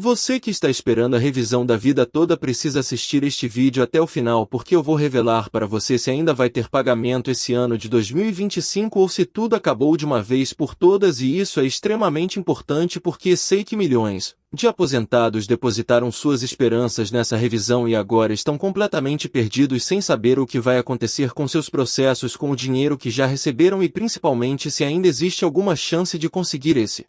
Você que está esperando a revisão da vida toda precisa assistir este vídeo até o final porque eu vou revelar para você se ainda vai ter pagamento esse ano de 2025 ou se tudo acabou de uma vez por todas, e isso é extremamente importante porque sei que milhões de aposentados depositaram suas esperanças nessa revisão e agora estão completamente perdidos sem saber o que vai acontecer com seus processos, com o dinheiro que já receberam e principalmente se ainda existe alguma chance de conseguir esse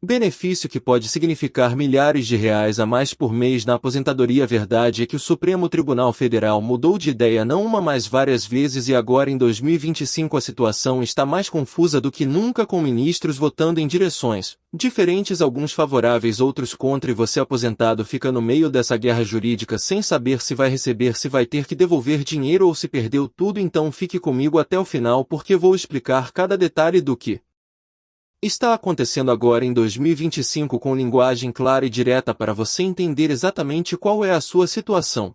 benefício que pode significar milhares de reais a mais por mês na aposentadoria. A verdade é que o Supremo Tribunal Federal mudou de ideia não uma, mas várias vezes, e agora em 2025 a situação está mais confusa do que nunca, com ministros votando em direções diferentes, alguns favoráveis, outros contra, e você aposentado fica no meio dessa guerra jurídica sem saber se vai receber, se vai ter que devolver dinheiro ou se perdeu tudo. Então fique comigo até o final porque vou explicar cada detalhe do que está acontecendo agora em 2025 com linguagem clara e direta para você entender exatamente qual é a sua situação.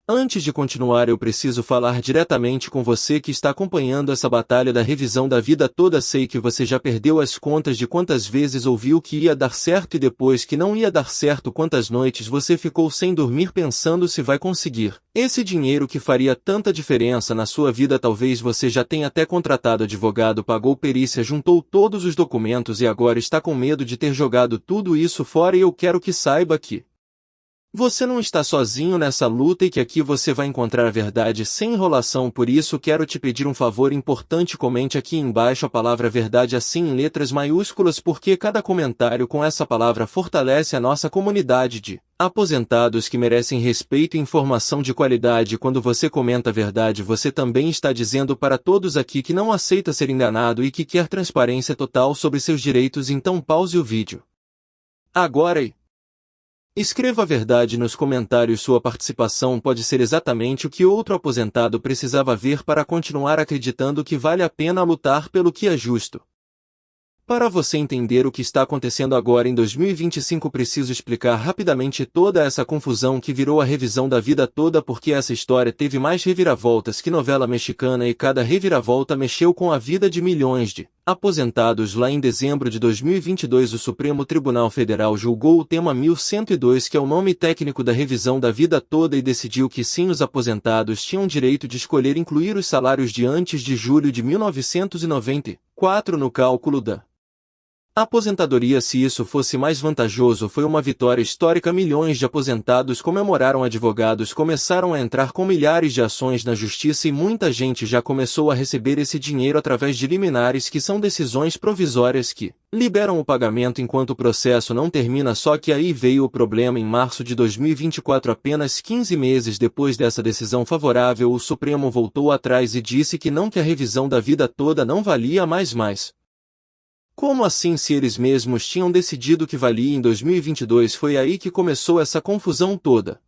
Antes de continuar, eu preciso falar diretamente com você que está acompanhando essa batalha da revisão da vida toda. Sei que você já perdeu as contas de quantas vezes ouviu que ia dar certo e depois que não ia dar certo, quantas noites você ficou sem dormir pensando se vai conseguir esse dinheiro que faria tanta diferença na sua vida. Talvez você já tenha até contratado advogado, pagou perícia, juntou todos os documentos e agora está com medo de ter jogado tudo isso fora, e eu quero que saiba que você não está sozinho nessa luta e que aqui você vai encontrar a verdade sem enrolação. Por isso quero te pedir um favor importante: comente aqui embaixo a palavra verdade assim em letras maiúsculas, porque cada comentário com essa palavra fortalece a nossa comunidade de aposentados que merecem respeito e informação de qualidade. Quando você comenta a verdade, você também está dizendo para todos aqui que não aceita ser enganado e que quer transparência total sobre seus direitos. Então pause o vídeo agora e escreva a verdade nos comentários. Sua participação pode ser exatamente o que outro aposentado precisava ver para continuar acreditando que vale a pena lutar pelo que é justo. Para você entender o que está acontecendo agora em 2025, preciso explicar rapidamente toda essa confusão que virou a revisão da vida toda, porque essa história teve mais reviravoltas que novela mexicana e cada reviravolta mexeu com a vida de milhões de aposentados. Lá em dezembro de 2022, o Supremo Tribunal Federal julgou o tema 1102, que é o nome técnico da revisão da vida toda, e decidiu que sim, os aposentados tinham direito de escolher incluir os salários de antes de julho de 1994 no cálculo da aposentadoria. Se isso fosse mais vantajoso, foi uma vitória histórica. Milhões de aposentados comemoraram, advogados começaram a entrar com milhares de ações na justiça e muita gente já começou a receber esse dinheiro através de liminares, que são decisões provisórias que liberam o pagamento enquanto o processo não termina. Só que aí veio o problema. Em março de 2024, apenas 15 meses depois dessa decisão favorável, o Supremo voltou atrás e disse que não, que a revisão da vida toda não valia mais. Como assim, se eles mesmos tinham decidido que valia em 2022? Foi aí que começou essa confusão toda.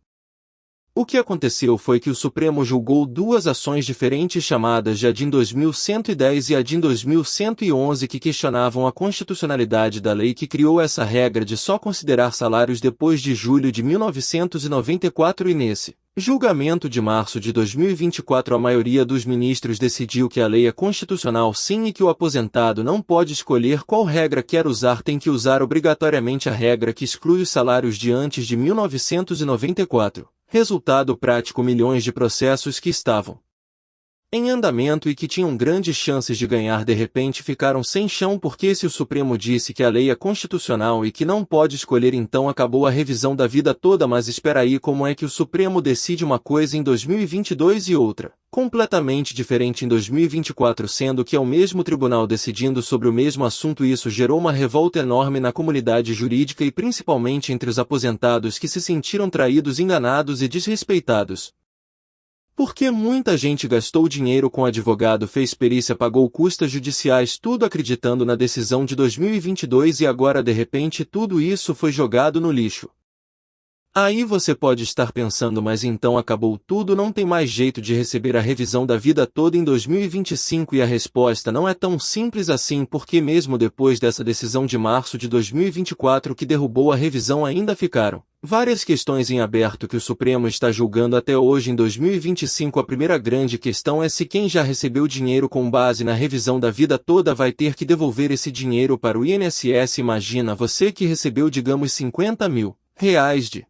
O que aconteceu foi que o Supremo julgou duas ações diferentes, chamadas de ADIM 2110 e ADIM 2111, que questionavam a constitucionalidade da lei que criou essa regra de só considerar salários depois de julho de 1994, e nesse julgamento de março de 2024 a maioria dos ministros decidiu que a lei é constitucional sim, e que o aposentado não pode escolher qual regra quer usar, tem que usar obrigatoriamente a regra que exclui os salários de antes de 1994. Resultado prático: milhões de processos que estavam em andamento e que tinham grandes chances de ganhar de repente ficaram sem chão, porque se o Supremo disse que a lei é constitucional e que não pode escolher, então acabou a revisão da vida toda. Mas espera aí, como é que o Supremo decide uma coisa em 2022 e outra completamente diferente em 2024, sendo que é o mesmo tribunal decidindo sobre o mesmo assunto? Isso gerou uma revolta enorme na comunidade jurídica e principalmente entre os aposentados, que se sentiram traídos, enganados e desrespeitados. Porque muita gente gastou dinheiro com advogado, fez perícia, pagou custas judiciais, tudo acreditando na decisão de 2022, e agora de repente tudo isso foi jogado no lixo. Aí você pode estar pensando, mas então acabou tudo, não tem mais jeito de receber a revisão da vida toda em 2025, e a resposta não é tão simples assim, porque mesmo depois dessa decisão de março de 2024 que derrubou a revisão, ainda ficaram várias questões em aberto que o Supremo está julgando até hoje em 2025. A primeira grande questão é se quem já recebeu dinheiro com base na revisão da vida toda vai ter que devolver esse dinheiro para o INSS. Imagina você que recebeu, digamos, R$ 50.000 de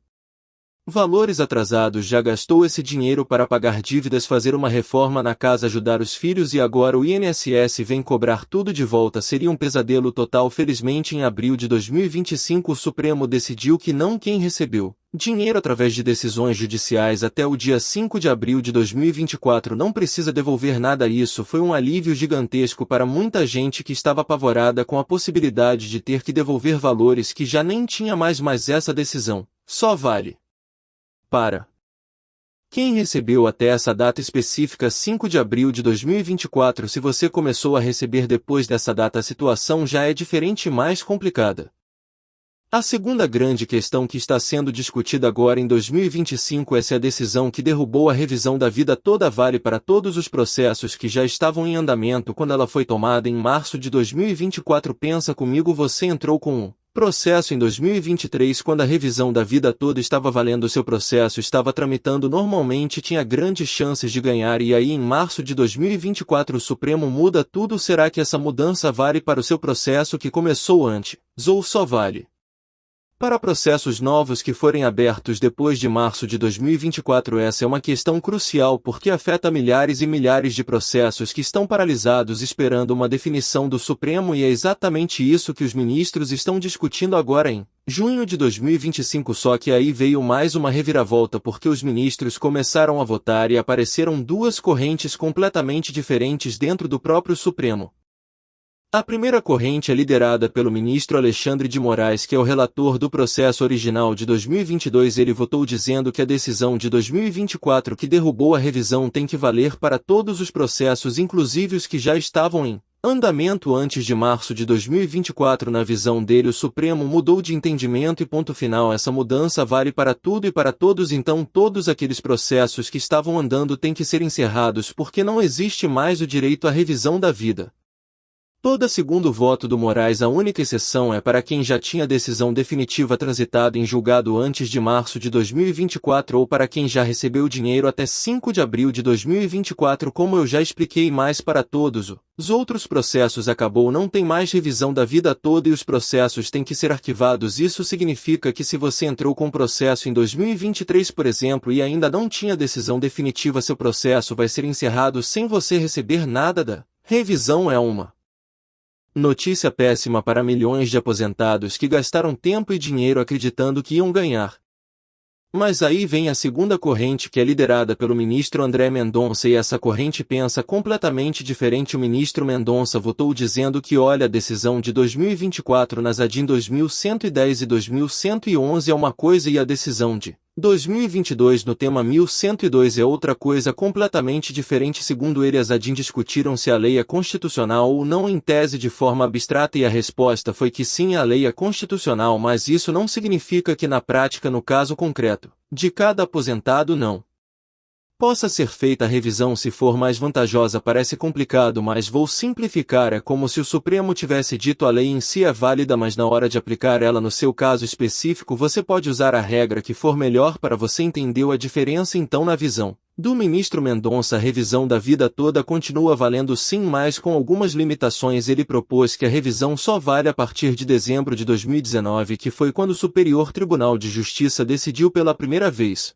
valores atrasados, já gastou esse dinheiro para pagar dívidas, fazer uma reforma na casa, ajudar os filhos, e agora o INSS vem cobrar tudo de volta. Seria um pesadelo total. Felizmente, em abril de 2025, o Supremo decidiu que não quem recebeu dinheiro através de decisões judiciais até o dia 5 de abril de 2024 não precisa devolver nada. Isso foi um alívio gigantesco para muita gente que estava apavorada com a possibilidade de ter que devolver valores que já nem tinha mais. Mas essa decisão só vale para quem recebeu até essa data específica, 5 de abril de 2024. Se você começou a receber depois dessa data, a situação já é diferente e mais complicada. A segunda grande questão que está sendo discutida agora em 2025 é se a decisão que derrubou a revisão da vida toda vale para todos os processos que já estavam em andamento quando ela foi tomada em março de 2024. Pensa comigo, você entrou com um processo em 2023 quando a revisão da vida toda estava valendo, seu processo estava tramitando normalmente, tinha grandes chances de ganhar, e aí em março de 2024 o Supremo muda tudo. Será que essa mudança vale para o seu processo que começou antes, ou só vale para processos novos que forem abertos depois de março de 2024? Essa é uma questão crucial porque afeta milhares e milhares de processos que estão paralisados esperando uma definição do Supremo, e é exatamente isso que os ministros estão discutindo agora em junho de 2025. Só que aí veio mais uma reviravolta, porque os ministros começaram a votar e apareceram duas correntes completamente diferentes dentro do próprio Supremo. A primeira corrente é liderada pelo ministro Alexandre de Moraes, que é o relator do processo original de 2022. Ele votou dizendo que a decisão de 2024 que derrubou a revisão tem que valer para todos os processos, inclusive os que já estavam em andamento antes de março de 2024. Na visão dele, o Supremo mudou de entendimento e ponto final. Essa mudança vale para tudo e para todos, então todos aqueles processos que estavam andando têm que ser encerrados porque não existe mais o direito à revisão da vida toda. Segundo o voto do Moraes, a única exceção é para quem já tinha decisão definitiva transitada em julgado antes de março de 2024 ou para quem já recebeu dinheiro até 5 de abril de 2024. Como eu já expliquei, mais para todos os outros processos acabou, não tem mais revisão da vida toda e os processos têm que ser arquivados. Isso significa que se você entrou com processo em 2023, por exemplo, e ainda não tinha decisão definitiva, seu processo vai ser encerrado sem você receber nada da revisão. É uma notícia péssima para milhões de aposentados que gastaram tempo e dinheiro acreditando que iam ganhar. Mas aí vem a segunda corrente, que é liderada pelo ministro André Mendonça, e essa corrente pensa completamente diferente. O ministro Mendonça votou dizendo que, olha, a decisão de 2024 nas ADIM 2110 e 2111 é uma coisa e a decisão de 2022 no tema 1102 é outra coisa completamente diferente. Segundo ele, as ADIM discutiram se a lei é constitucional ou não em tese de forma abstrata, e a resposta foi que sim, a lei é constitucional, mas isso não significa que na prática, no caso concreto de cada aposentado, não possa ser feita a revisão se for mais vantajosa. Parece complicado, mas vou simplificar. É como se o Supremo tivesse dito: a lei em si é válida, mas na hora de aplicar ela no seu caso específico, você pode usar a regra que for melhor para você. Entendeu a diferença? Então, na visão do ministro Mendonça, a revisão da vida toda continua valendo sim, mas com algumas limitações. Ele propôs que a revisão só vale a partir de dezembro de 2019, que foi quando o Superior Tribunal de Justiça decidiu pela primeira vez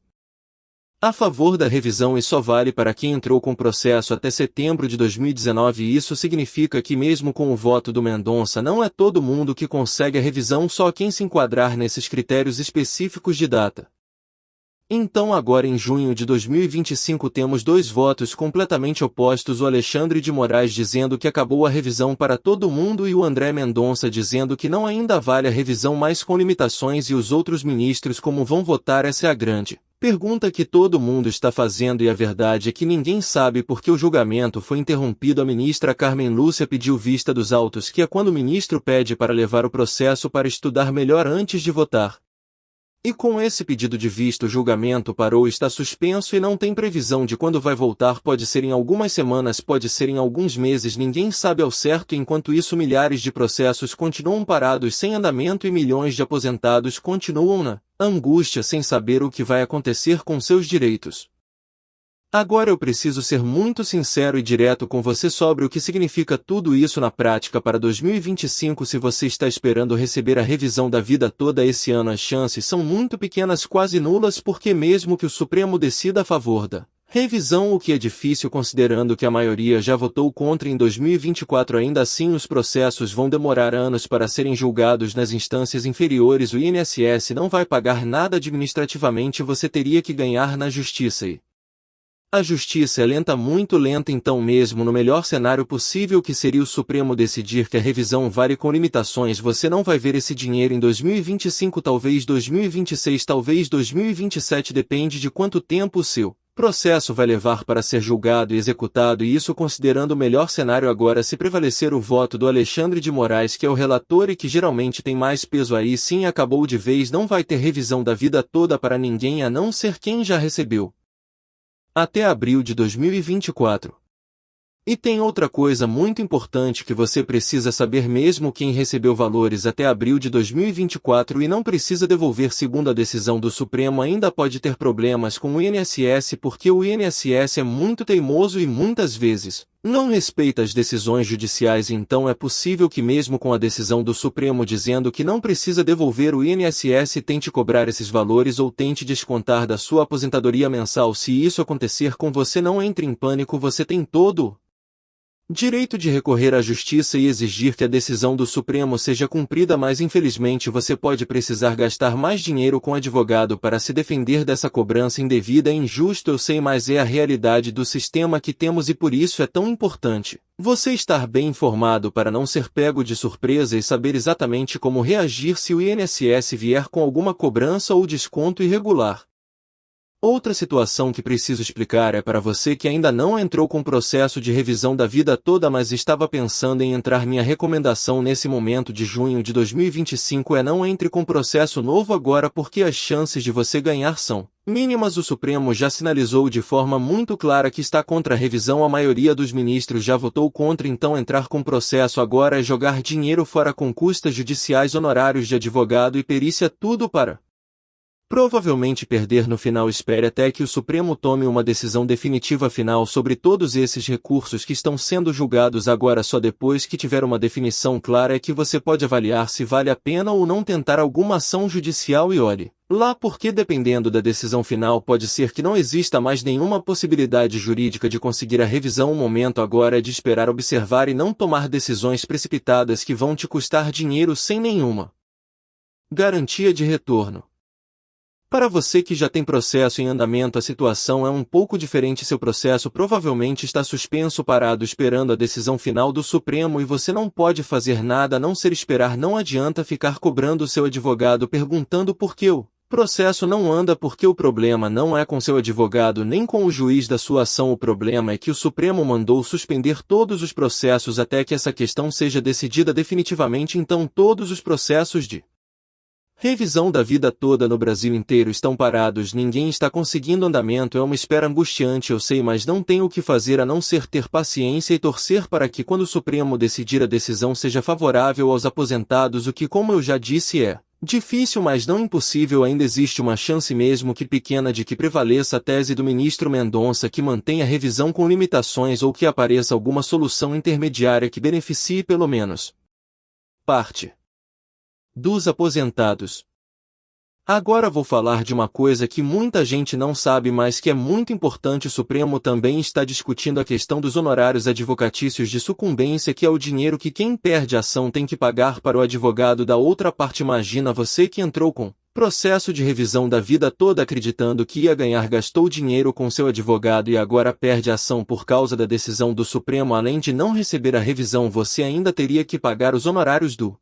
a favor da revisão, e só vale para quem entrou com processo até setembro de 2019. E isso significa que mesmo com o voto do Mendonça, não é todo mundo que consegue a revisão, só quem se enquadrar nesses critérios específicos de data. Então agora em junho de 2025 temos dois votos completamente opostos: o Alexandre de Moraes dizendo que acabou a revisão para todo mundo e o André Mendonça dizendo que não ainda vale a revisão, mas com limitações. E os outros ministros como vão votar? Essa é a grande pergunta que todo mundo está fazendo, e a verdade é que ninguém sabe porque o julgamento foi interrompido. A ministra Carmen Lúcia pediu vista dos autos, que é quando o ministro pede para levar o processo para estudar melhor antes de votar. E com esse pedido de visto o julgamento parou, está suspenso e não tem previsão de quando vai voltar. Pode ser em algumas semanas, pode ser em alguns meses, ninguém sabe ao certo. Enquanto isso, milhares de processos continuam parados sem andamento e milhões de aposentados continuam na angústia sem saber o que vai acontecer com seus direitos. Agora eu preciso ser muito sincero e direto com você sobre o que significa tudo isso na prática para 2025. Se você está esperando receber a revisão da vida toda esse ano, as chances são muito pequenas, quase nulas, porque mesmo que o Supremo decida a favor da revisão, o que é difícil considerando que a maioria já votou contra em 2024, ainda assim os processos vão demorar anos para serem julgados nas instâncias inferiores. O INSS não vai pagar nada administrativamente, você teria que ganhar na justiça e a justiça é lenta, muito lenta. Então, mesmo no melhor cenário possível, que seria o Supremo decidir que a revisão vale com limitações, você não vai ver esse dinheiro em 2025, talvez 2026, talvez 2027, depende de quanto tempo o seu processo vai levar para ser julgado e executado, e isso considerando o melhor cenário. Agora, se prevalecer o voto do Alexandre de Moraes, que é o relator e que geralmente tem mais peso, aí sim acabou de vez, não vai ter revisão da vida toda para ninguém a não ser quem já recebeu até abril de 2024. E tem outra coisa muito importante que você precisa saber: mesmo quem recebeu valores até abril de 2024 e não precisa devolver segundo a decisão do Supremo, ainda pode ter problemas com o INSS, porque o INSS é muito teimoso e muitas vezes não respeita as decisões judiciais. Então é possível que mesmo com a decisão do Supremo dizendo que não precisa devolver, o INSS tente cobrar esses valores ou tente descontar da sua aposentadoria mensal. Se isso acontecer com você, não entre em pânico, você tem todo direito de recorrer à justiça e exigir que a decisão do Supremo seja cumprida, mas infelizmente você pode precisar gastar mais dinheiro com advogado para se defender dessa cobrança indevida. É injusto, eu sei, mas é a realidade do sistema que temos, e por isso é tão importante você estar bem informado para não ser pego de surpresa e saber exatamente como reagir se o INSS vier com alguma cobrança ou desconto irregular. Outra situação que preciso explicar é para você que ainda não entrou com processo de revisão da vida toda, mas estava pensando em entrar. Minha recomendação nesse momento de junho de 2025 é: não entre com processo novo agora, porque as chances de você ganhar são mínimas. O Supremo já sinalizou de forma muito clara que está contra a revisão, a maioria dos ministros já votou contra, então entrar com processo agora é jogar dinheiro fora, com custas judiciais, honorários de advogado e perícia, tudo para provavelmente perder no final. Espere até que o Supremo tome uma decisão definitiva final sobre todos esses recursos que estão sendo julgados agora. Só depois que tiver uma definição clara é que você pode avaliar se vale a pena ou não tentar alguma ação judicial. E olhe lá, porque dependendo da decisão final pode ser que não exista mais nenhuma possibilidade jurídica de conseguir a revisão. O momento agora é de esperar, observar e não tomar decisões precipitadas que vão te custar dinheiro sem nenhuma garantia de retorno. Para você que já tem processo em andamento, a situação é um pouco diferente. Seu processo provavelmente está suspenso, parado, esperando a decisão final do Supremo, e você não pode fazer nada a não ser esperar. Não adianta ficar cobrando seu advogado perguntando por que o processo não anda, porque o problema não é com seu advogado nem com o juiz da sua ação. O problema é que o Supremo mandou suspender todos os processos até que essa questão seja decidida definitivamente. Então todos os processos de revisão da vida toda no Brasil inteiro estão parados, ninguém está conseguindo andamento. É uma espera angustiante, eu sei, mas não tem o que fazer a não ser ter paciência e torcer para que, quando o Supremo decidir, a decisão seja favorável aos aposentados, o que, como eu já disse, é difícil, mas não impossível. Ainda existe uma chance, mesmo que pequena, de que prevaleça a tese do ministro Mendonça, que mantenha a revisão com limitações, ou que apareça alguma solução intermediária que beneficie pelo menos parte dos aposentados. Agora vou falar de uma coisa que muita gente não sabe, mas que é muito importante. O Supremo também está discutindo a questão dos honorários advocatícios de sucumbência, que é o dinheiro que quem perde a ação tem que pagar para o advogado da outra parte. Imagina você que entrou com processo de revisão da vida toda acreditando que ia ganhar, gastou dinheiro com seu advogado e agora perde a ação por causa da decisão do Supremo. Além de não receber a revisão, você ainda teria que pagar os honorários do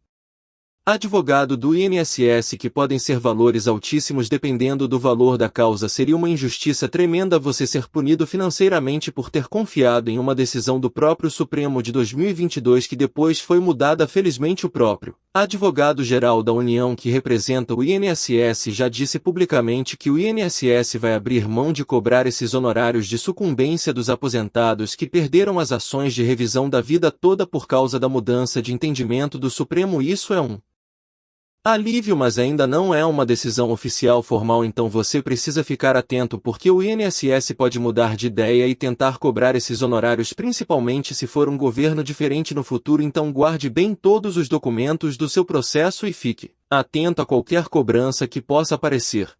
advogado do INSS, que podem ser valores altíssimos dependendo do valor da causa. Seria uma injustiça tremenda você ser punido financeiramente por ter confiado em uma decisão do próprio Supremo de 2022 que depois foi mudada. Felizmente o próprio Advogado-geral da União que representa o INSS já disse publicamente que o INSS vai abrir mão de cobrar esses honorários de sucumbência dos aposentados que perderam as ações de revisão da vida toda por causa da mudança de entendimento do Supremo. Isso é um alívio, mas ainda não é uma decisão oficial formal, então você precisa ficar atento porque o INSS pode mudar de ideia e tentar cobrar esses honorários, principalmente se for um governo diferente no futuro. Então guarde bem todos os documentos do seu processo e fique atento a qualquer cobrança que possa aparecer.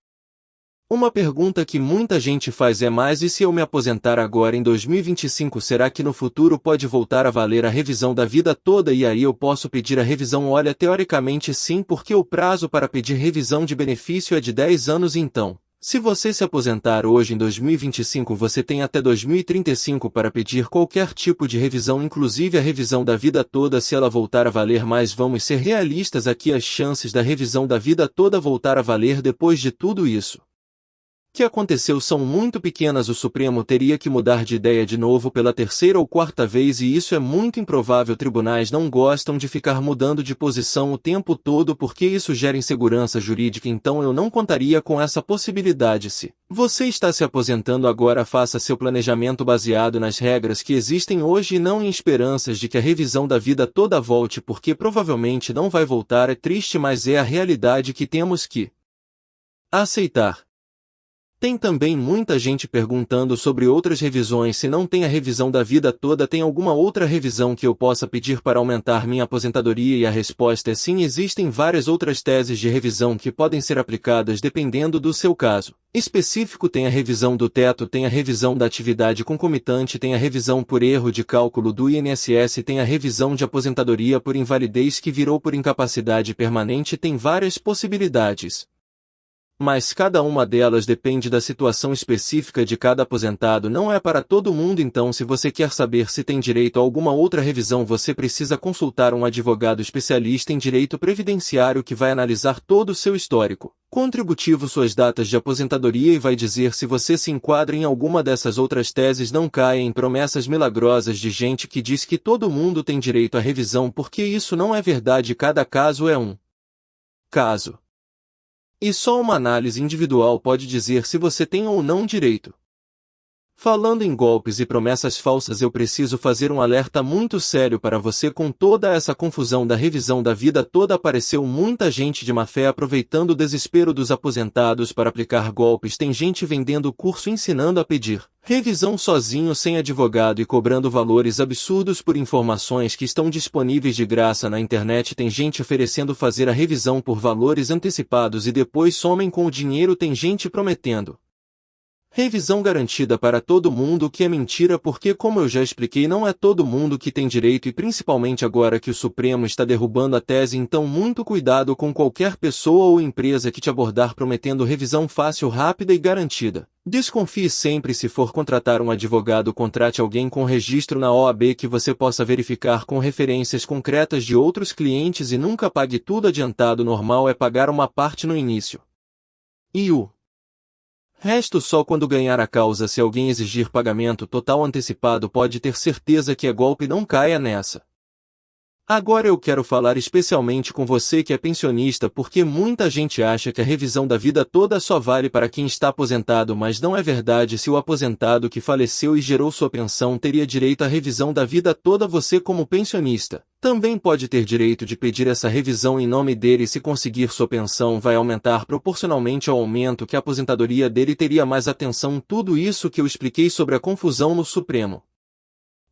Uma pergunta que muita gente faz é: mas e se eu me aposentar agora em 2025, será que no futuro pode voltar a valer a revisão da vida toda e aí eu posso pedir a revisão? Olha, teoricamente sim, porque o prazo para pedir revisão de benefício é de 10 anos, então, se você se aposentar hoje em 2025, você tem até 2035 para pedir qualquer tipo de revisão, inclusive a revisão da vida toda, se ela voltar a valer. Mas vamos ser realistas aqui, as chances da revisão da vida toda voltar a valer depois de tudo isso que aconteceu são muito pequenas. O Supremo teria que mudar de ideia de novo pela terceira ou quarta vez e isso é muito improvável. Tribunais não gostam de ficar mudando de posição o tempo todo porque isso gera insegurança jurídica, então eu não contaria com essa possibilidade. Se você está se aposentando agora, faça seu planejamento baseado nas regras que existem hoje e não em esperanças de que a revisão da vida toda volte, porque provavelmente não vai voltar. É triste, mas é a realidade que temos que aceitar. Tem também muita gente perguntando sobre outras revisões. Se não tem a revisão da vida toda, tem alguma outra revisão que eu possa pedir para aumentar minha aposentadoria? E a resposta é sim, existem várias outras teses de revisão que podem ser aplicadas dependendo do seu caso específico. Tem a revisão do teto, tem a revisão da atividade concomitante, tem a revisão por erro de cálculo do INSS, tem a revisão de aposentadoria por invalidez que virou por incapacidade permanente. Tem várias possibilidades, mas cada uma delas depende da situação específica de cada aposentado, não é para todo mundo. Então, se você quer saber se tem direito a alguma outra revisão, você precisa consultar um advogado especialista em direito previdenciário que vai analisar todo o seu histórico contributivo, suas datas de aposentadoria e vai dizer se você se enquadra em alguma dessas outras teses. Não caia em promessas milagrosas de gente que diz que todo mundo tem direito à revisão, porque isso não é verdade. Cada caso é um caso. E só uma análise individual pode dizer se você tem ou não direito. Falando em golpes e promessas falsas, eu preciso fazer um alerta muito sério para você. Com toda essa confusão da revisão da vida toda, apareceu muita gente de má fé aproveitando o desespero dos aposentados para aplicar golpes. Tem gente vendendo curso ensinando a pedir revisão sozinho, sem advogado, e cobrando valores absurdos por informações que estão disponíveis de graça na internet. Tem gente oferecendo fazer a revisão por valores antecipados e depois somem com o dinheiro. Tem gente prometendo revisão garantida para todo mundo, o que é mentira, porque, como eu já expliquei, não é todo mundo que tem direito, e principalmente agora que o Supremo está derrubando a tese. Então muito cuidado com qualquer pessoa ou empresa que te abordar prometendo revisão fácil, rápida e garantida. Desconfie sempre. Se for contratar um advogado, contrate alguém com registro na OAB que você possa verificar com referências concretas de outros clientes, e nunca pague tudo adiantado. Normal é pagar uma parte no início e o resto só quando ganhar a causa. Se alguém exigir pagamento total antecipado, pode ter certeza que é golpe. Não caia nessa. Agora eu quero falar especialmente com você que é pensionista, porque muita gente acha que a revisão da vida toda só vale para quem está aposentado, mas não é verdade. Se o aposentado que faleceu e gerou sua pensão teria direito à revisão da vida toda, você, como pensionista, também pode ter direito de pedir essa revisão em nome dele. Se conseguir, sua pensão vai aumentar proporcionalmente ao aumento que a aposentadoria dele teria. Mais atenção, tudo isso que eu expliquei sobre a confusão no Supremo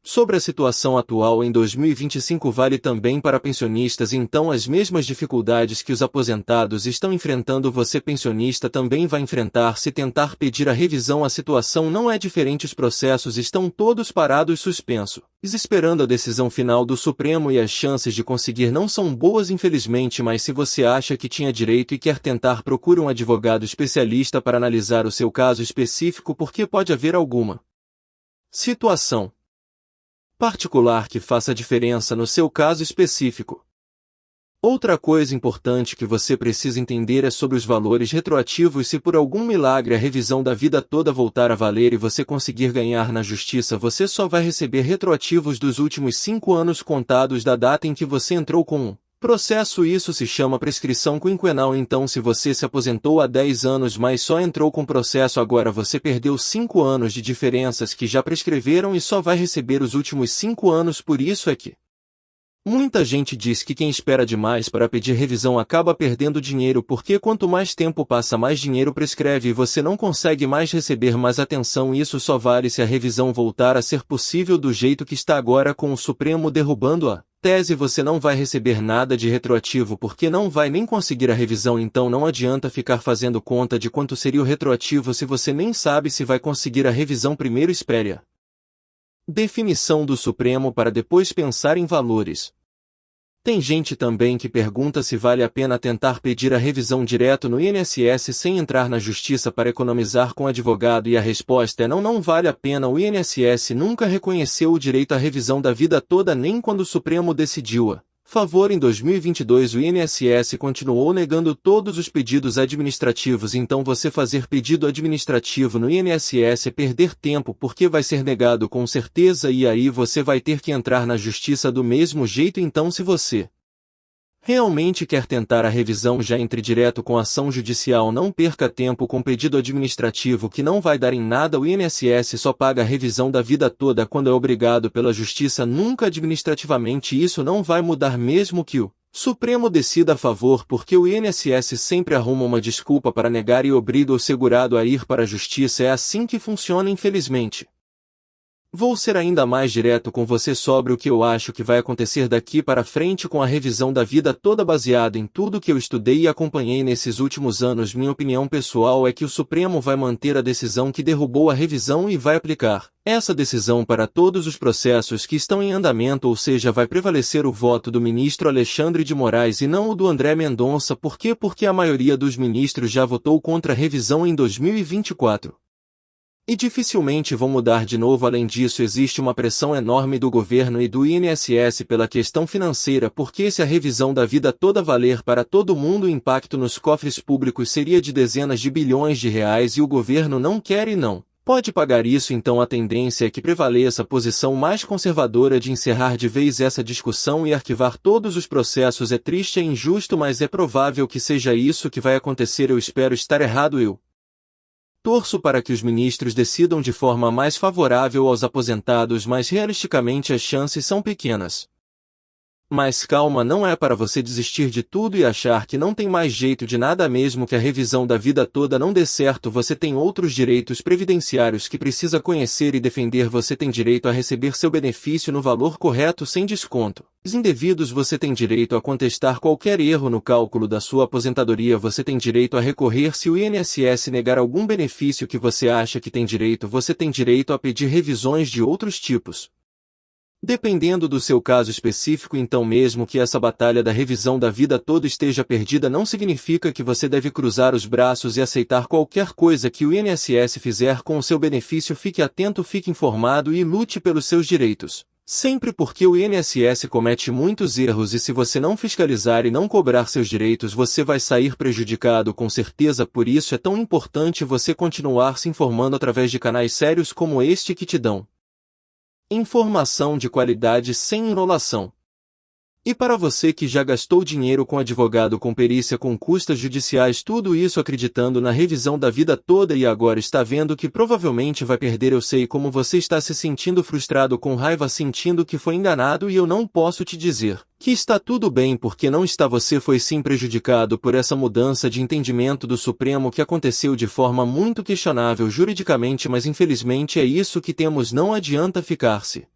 sobre a situação atual em 2025 vale também para pensionistas. Então as mesmas dificuldades que os aposentados estão enfrentando, você pensionista também vai enfrentar se tentar pedir a revisão. A situação não é diferente, os processos estão todos parados, suspensos, esperando a decisão final do Supremo, e as chances de conseguir não são boas, infelizmente. Mas se você acha que tinha direito e quer tentar, procure um advogado especialista para analisar o seu caso específico, porque pode haver alguma situação particular que faça diferença no seu caso específico. Outra coisa importante que você precisa entender é sobre os valores retroativos. Se por algum milagre a revisão da vida toda voltar a valer e você conseguir ganhar na justiça, você só vai receber retroativos dos últimos 5 anos contados da data em que você entrou com um Processo isso se chama prescrição quinquenal. Então se você se aposentou há 10 anos mas só entrou com processo agora, você perdeu 5 anos de diferenças que já prescreveram e só vai receber os últimos 5 anos. Por isso é que muita gente diz que quem espera demais para pedir revisão acaba perdendo dinheiro, porque quanto mais tempo passa mais dinheiro prescreve e você não consegue mais receber. Mas atenção, isso só vale se a revisão voltar a ser possível do jeito que está agora, com o Supremo derrubando a tese. Você não vai receber nada de retroativo porque não vai nem conseguir a revisão, então não adianta ficar fazendo conta de quanto seria o retroativo se você nem sabe se vai conseguir a revisão. Primeiro espere a definição do Supremo para depois pensar em valores. Tem gente também que pergunta se vale a pena tentar pedir a revisão direto no INSS sem entrar na justiça para economizar com advogado, e a resposta é não, não vale a pena. O INSS nunca reconheceu o direito à revisão da vida toda, nem quando o Supremo decidiu a favor em 2022. O INSS continuou negando todos os pedidos administrativos, então você fazer pedido administrativo no INSS é perder tempo, porque vai ser negado com certeza e aí você vai ter que entrar na justiça do mesmo jeito. Então se você realmente quer tentar a revisão, já entre direto com ação judicial. Não perca tempo com pedido administrativo que não vai dar em nada. O INSS só paga a revisão da vida toda quando é obrigado pela justiça, nunca administrativamente. Isso não vai mudar mesmo que o Supremo decida a favor, porque o INSS sempre arruma uma desculpa para negar e obriga o segurado a ir para a justiça. É assim que funciona, infelizmente. Vou ser ainda mais direto com você sobre o que eu acho que vai acontecer daqui para frente com a revisão da vida toda, baseado em tudo que eu estudei e acompanhei nesses últimos anos. Minha opinião pessoal é que o Supremo vai manter a decisão que derrubou a revisão e vai aplicar essa decisão para todos os processos que estão em andamento, ou seja, vai prevalecer o voto do ministro Alexandre de Moraes e não o do André Mendonça. Por quê? Porque a maioria dos ministros já votou contra a revisão em 2024. E dificilmente vão mudar de novo. Além disso, existe uma pressão enorme do governo e do INSS pela questão financeira, porque se a revisão da vida toda valer para todo mundo, o impacto nos cofres públicos seria de dezenas de bilhões de reais e o governo não quer e não pode pagar isso. Então a tendência é que prevaleça a posição mais conservadora de encerrar de vez essa discussão e arquivar todos os processos. É triste, é injusto, mas é provável que seja isso que vai acontecer. Eu espero estar errado. Eu torço para que os ministros decidam de forma mais favorável aos aposentados, mas realisticamente as chances são pequenas. Mas calma, não é para você desistir de tudo e achar que não tem mais jeito de nada. Mesmo que a revisão da vida toda não dê certo, você tem outros direitos previdenciários que precisa conhecer e defender. Você tem direito a receber seu benefício no valor correto, sem desconto indevidos. Você tem direito a contestar qualquer erro no cálculo da sua aposentadoria. Você tem direito a recorrer se o INSS negar algum benefício que você acha que tem direito. Você tem direito a pedir revisões de outros tipos, dependendo do seu caso específico. Então, mesmo que essa batalha da revisão da vida toda esteja perdida, não significa que você deve cruzar os braços e aceitar qualquer coisa que o INSS fizer com o seu benefício. Fique atento, fique informado e lute pelos seus direitos sempre, porque o INSS comete muitos erros e se você não fiscalizar e não cobrar seus direitos, você vai sair prejudicado com certeza. Por isso é tão importante você continuar se informando através de canais sérios como este que te dão informação de qualidade sem enrolação. E para você que já gastou dinheiro com advogado, com perícia, com custas judiciais, tudo isso acreditando na revisão da vida toda e agora está vendo que provavelmente vai perder, eu sei como você está se sentindo frustrado, com raiva, sentindo que foi enganado, e eu não posso te dizer que está tudo bem, porque não está. Você foi sim prejudicado por essa mudança de entendimento do Supremo que aconteceu de forma muito questionável juridicamente, mas infelizmente é isso que temos. Não adianta ficar-se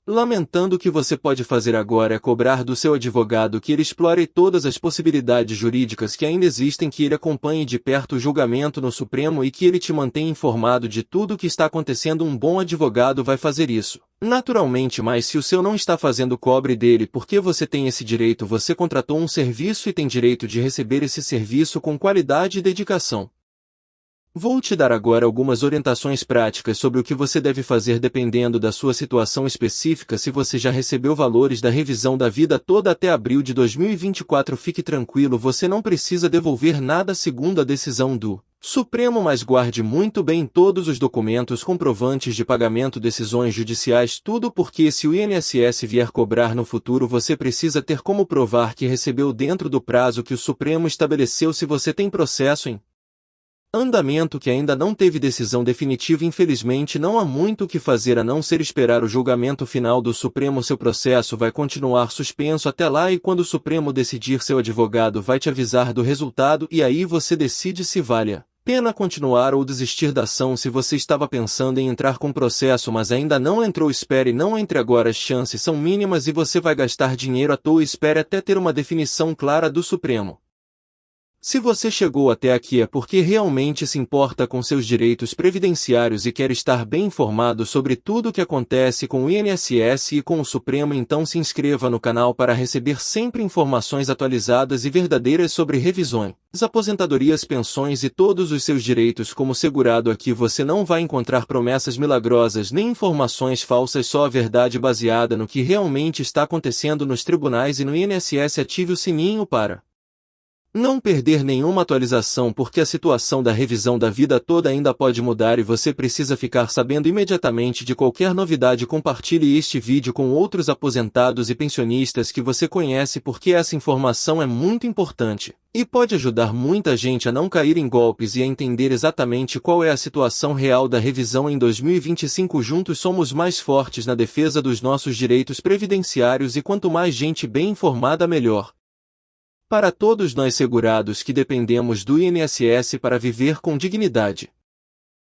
lamentando. O que você pode fazer agora é cobrar do seu advogado que ele explore todas as possibilidades jurídicas que ainda existem, que ele acompanhe de perto o julgamento no Supremo e que ele te mantenha informado de tudo o que está acontecendo. Um bom advogado vai fazer isso naturalmente, mas se o seu não está fazendo, cobre dele, porque você tem esse direito. Você contratou um serviço e tem direito de receber esse serviço com qualidade e dedicação. Vou te dar agora algumas orientações práticas sobre o que você deve fazer dependendo da sua situação específica. Se você já recebeu valores da revisão da vida toda até abril de 2024, fique tranquilo, você não precisa devolver nada. Segundo a decisão do Supremo, mas guarde muito bem todos os documentos comprovantes de pagamento, decisões judiciais, tudo, porque se o INSS vier cobrar no futuro, você precisa ter como provar que recebeu dentro do prazo que o Supremo estabeleceu. Se você tem processo em andamento que ainda não teve decisão definitiva, infelizmente não há muito o que fazer a não ser esperar o julgamento final do Supremo. Seu processo vai continuar suspenso até lá, e quando o Supremo decidir, seu advogado vai te avisar do resultado e aí você decide se vale a pena continuar ou desistir da ação. Se você estava pensando em entrar com processo, mas ainda não entrou, espere, não entre agora, as chances são mínimas e você vai gastar dinheiro à toa. Espere até ter uma definição clara do Supremo. Se você chegou até aqui é porque realmente se importa com seus direitos previdenciários e quer estar bem informado sobre tudo o que acontece com o INSS e com o Supremo, então se inscreva no canal para receber sempre informações atualizadas e verdadeiras sobre revisões, aposentadorias, pensões e todos os seus direitos como segurado. Aqui você não vai encontrar promessas milagrosas nem informações falsas, só a verdade baseada no que realmente está acontecendo nos tribunais e no INSS. Ative o sininho para não perder nenhuma atualização, porque a situação da revisão da vida toda ainda pode mudar e você precisa ficar sabendo imediatamente de qualquer novidade. Compartilhe este vídeo com outros aposentados e pensionistas que você conhece, porque essa informação é muito importante e pode ajudar muita gente a não cair em golpes e a entender exatamente qual é a situação real da revisão em 2025. Juntos somos mais fortes na defesa dos nossos direitos previdenciários, e quanto mais gente bem informada, melhor. Para todos nós segurados que dependemos do INSS para viver com dignidade.